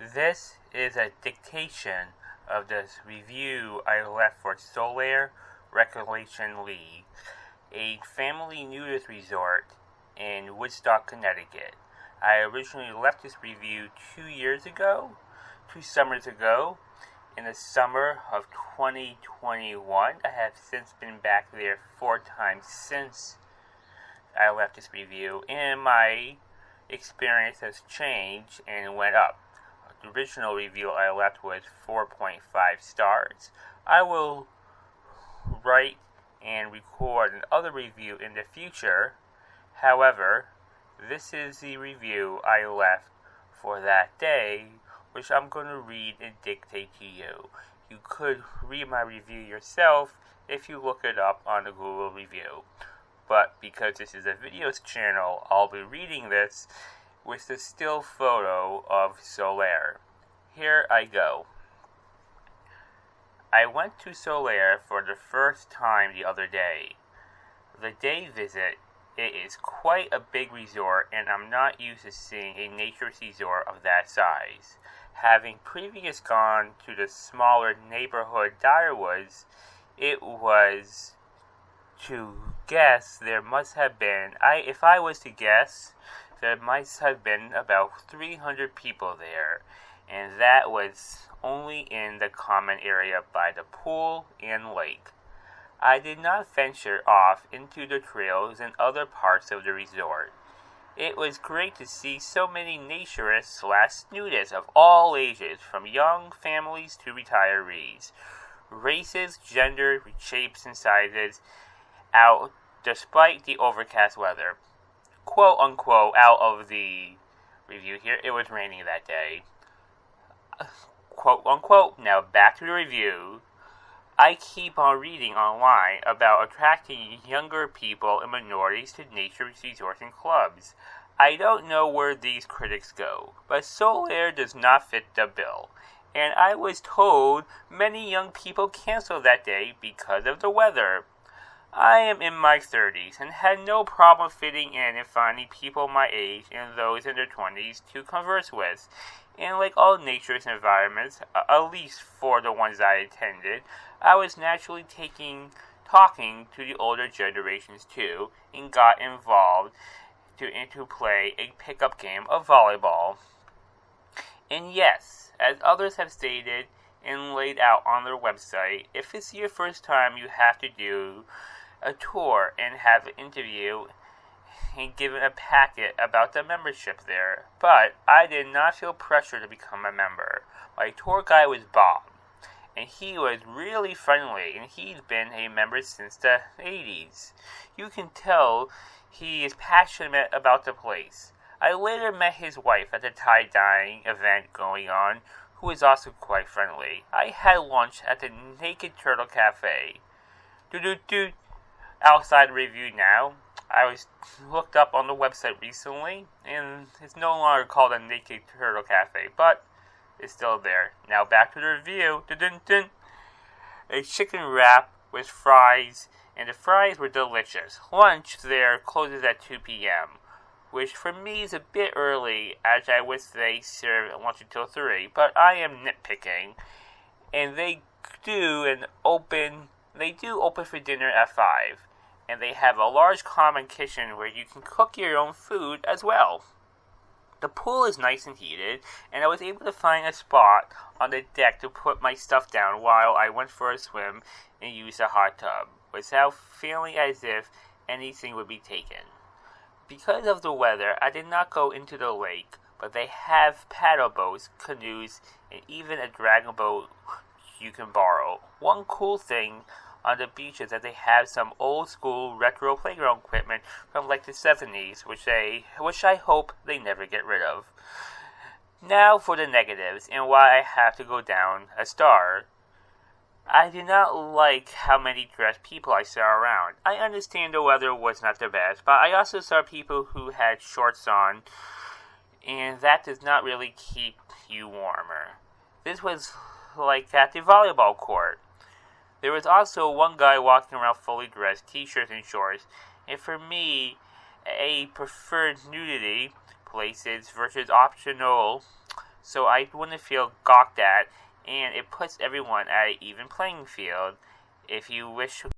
This is a dictation of the review I left for Solair Recreation League, a family nudist resort in Woodstock, Connecticut. I originally left this review 2 summers ago, in the summer of 2021. I have since been back there 4 times since I left this review, and my experience has changed and went up. The original review I left was 4.5 stars. I will write and record another review in the future. However, this is the review I left for that day, which I'm going to read and dictate to you. You could read my review yourself if you look it up on the Google review. But because this is a videos channel, I'll be reading this with the still photo of Solair. Here I go. I went to Solair for the first time the other day. The day visit, it is quite a big resort, and I'm not used to seeing a nature resort of that size. Having previously gone to the smaller neighborhood Direwoods, it was to guess there must have been, if I was to guess, there must have been about 300 people there, and that was only in the common area by the pool and lake. I did not venture off into the trails and other parts of the resort. It was great to see so many naturists/nudists of all ages, from young families to retirees, races, gender, shapes, and sizes, out despite the overcast weather. Quote unquote, out of the review here, it was raining that day. Quote unquote, now back to the review. I keep on reading online about attracting younger people and minorities to nature resorts and clubs. I don't know where these critics go, but Solair does not fit the bill. And I was told many young people canceled that day because of the weather. I am in my 30s and had no problem fitting in and finding people my age and those in their 20s to converse with. And like all nature's environments, at least for the ones I attended, I was naturally talking to the older generations too, and got involved to play a pickup game of volleyball. And yes, as others have stated and laid out on their website, if it's your first time, you have to do a tour and have an interview and given a packet about the membership there. But I did not feel pressure to become a member. My tour guide was Bob, and he was really friendly, and he's been a member since the 80s. You can tell he is passionate about the place. I later met his wife at the tie-dyeing event going on, who is also quite friendly. I had lunch at the Naked Turtle Cafe. Outside review now. I was looked up on the website recently, and it's no longer called a Naked Turtle Cafe, but it's still there. Now back to the review. A chicken wrap with fries, and the fries were delicious. Lunch there closes at 2 p.m., which for me is a bit early, as I wish they serve lunch until 3, but I am nitpicking. And they do open for dinner at 5. And they have a large common kitchen where you can cook your own food as well. The pool is nice and heated, and I was able to find a spot on the deck to put my stuff down while I went for a swim and used a hot tub, without feeling as if anything would be taken. Because of the weather, I did not go into the lake, but they have paddle boats, canoes, and even a dragon boat you can borrow. One cool thing on the beach is that they have some old school retro playground equipment from like the 70s, which I hope they never get rid of. Now for the negatives and why I have to go down a star. I did not like how many dressed people I saw around. I understand the weather was not the best, but I also saw people who had shorts on, and that does not really keep you warmer. This was like at the volleyball court. There was also one guy walking around fully dressed, t-shirts and shorts, and for me, a preferred nudity places versus optional so I wouldn't feel gawked at, and it puts everyone at an even playing field. If you wish to